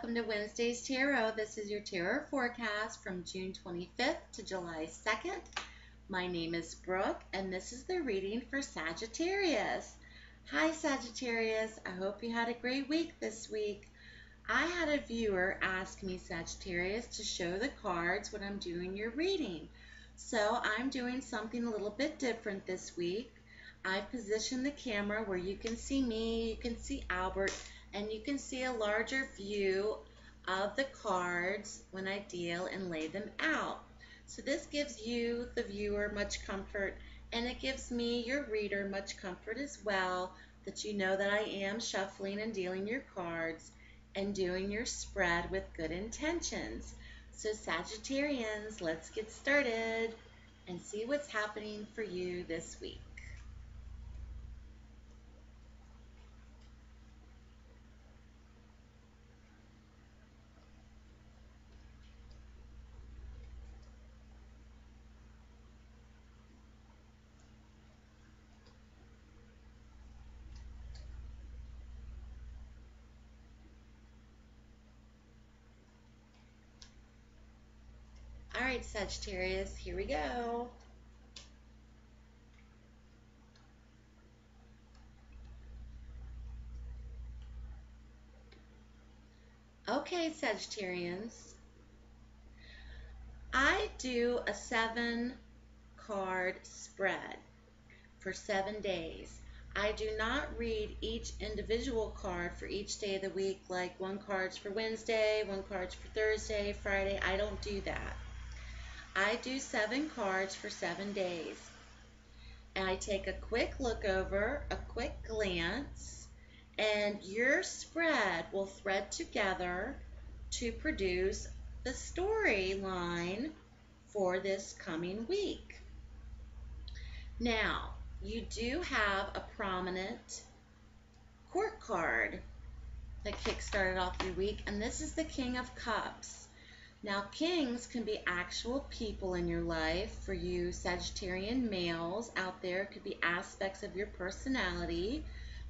welcome to Wednesday's Tarot. This is your tarot forecast from June 25th to July 2nd. My name is Brooke, and this is the reading for Sagittarius. Hi, Sagittarius. I hope you had a great week this week. I had a viewer ask me, Sagittarius, to show the cards when I'm doing your reading. So I'm doing something a little bit different this week. I've positioned the camera where you can see me, you can see Albert, and you can see a larger view of the cards when I deal and lay them out. So this gives you, the viewer, much comfort, and it gives me, your reader, much comfort as well, that you know that I am shuffling and dealing your cards and doing your spread with good intentions. So Sagittarians, let's get started and see what's happening for you this week. All right, Sagittarius, here we go. Okay, Sagittarians, I do a 7-card spread for 7 days. I do not read each individual card for each day of the week, like one card's for Wednesday, one card's for Thursday, Friday. I don't do that. I do 7 cards for 7 days. And I take a quick look over, a quick glance, and your spread will thread together to produce the storyline for this coming week. Now, you do have a prominent court card that kickstarted off your week, and this is the King of Cups. Now, kings can be actual people in your life. For you Sagittarian males out there, it could be aspects of your personality,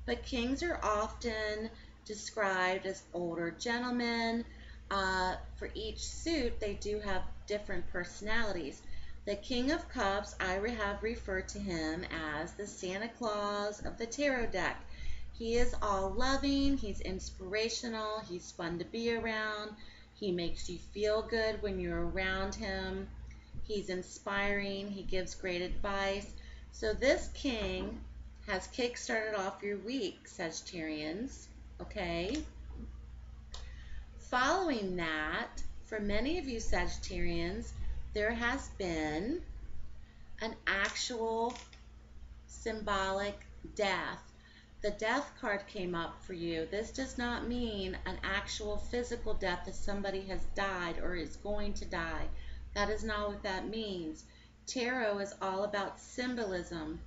but kings are often described as older gentlemen. For each suit, they do have different personalities. The King of Cups, I have referred to him as the Santa Claus of the tarot deck. He is all loving, he's inspirational, he's fun to be around, he makes you feel good when you're around him, he's inspiring, he gives great advice. So this king has kick-started off your week, Sagittarians, okay? Following that, for many of you Sagittarians, there has been an actual symbolic death. The death card came up for you. This does not mean an actual physical death, that somebody has died or is going to die. That is not what that means. Tarot is all about symbolism,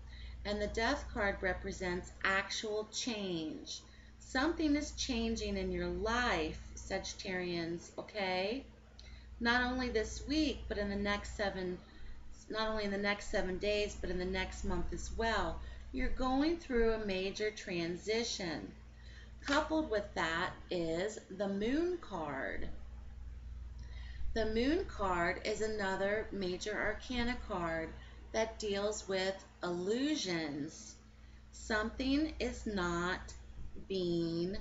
and the death card represents actual change. Something is changing in your life, Sagittarians, okay? Not only this week, but in the next 7, not only in the next 7 days, but in the next month as well. You're going through a major transition. Coupled with that is the Moon card. The Moon card is another major arcana card that deals with illusions. Something is not being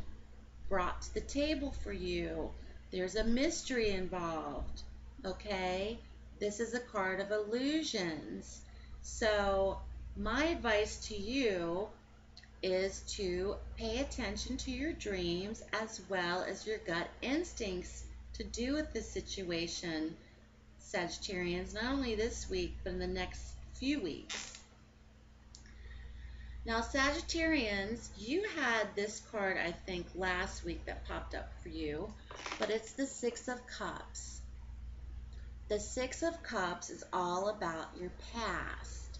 brought to the table for you. There's a mystery involved, okay? This is a card of illusions. So my advice to you is to pay attention to your dreams as well as your gut instincts to do with this situation, Sagittarians, not only this week, but in the next few weeks. Now, Sagittarians, you had this card, I think, last week that popped up for you, but it's the Six of Cups. The Six of Cups is all about your past.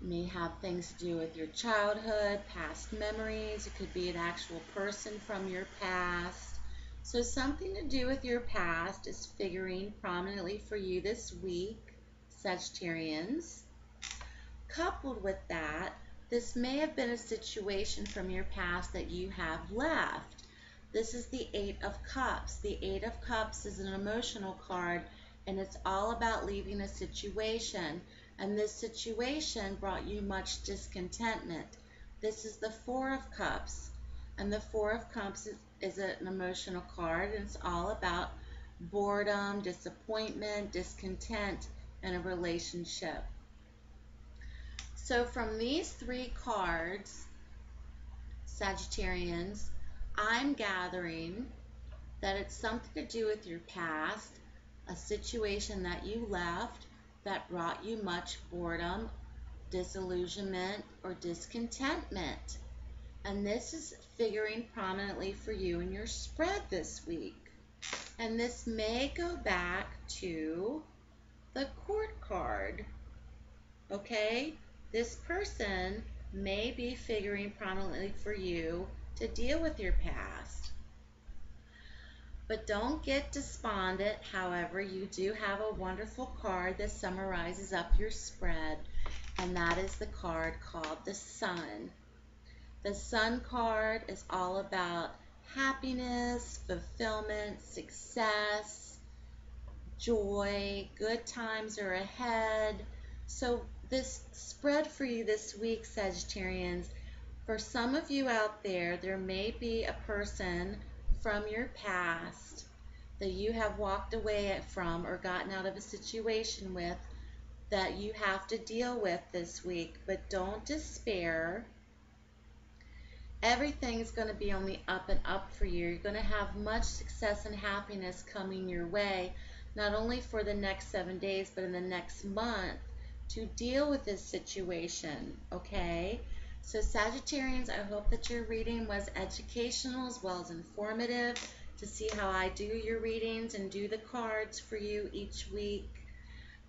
It may have things to do with your childhood, past memories. It could be an actual person from your past. So something to do with your past is figuring prominently for you this week, Sagittarians. Coupled with that, this may have been a situation from your past that you have left. This is the Eight of Cups. The Eight of Cups is an emotional card, and it's all about leaving a situation. And this situation brought you much discontentment. This is the Four of Cups. And the Four of Cups is an emotional card, and it's all about boredom, disappointment, discontent in a relationship. So from these three cards, Sagittarians, I'm gathering that it's something to do with your past, a situation that you left that brought you much boredom, disillusionment, or discontentment. And this is figuring prominently for you in your spread this week. And this may go back to the Court card. Okay? This person may be figuring prominently for you to deal with your past. But don't get despondent. However, you do have a wonderful card that summarizes up your spread, and that is the card called the Sun. The Sun card is all about happiness, fulfillment, success, joy, good times are ahead. So this spread for you this week, Sagittarians, for some of you out there, there may be a person from your past that you have walked away from or gotten out of a situation with that you have to deal with this week. But don't despair. Everything's going to be on the up and up for you. You're going to have much success and happiness coming your way, not only for the next 7 days, but in the next month to deal with this situation, okay? So Sagittarians, I hope that your reading was educational as well as informative to see how I do your readings and do the cards for you each week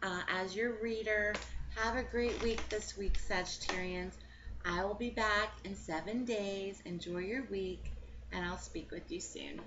as your reader. Have a great week this week, Sagittarians. I will be back in 7 days. Enjoy your week, and I'll speak with you soon.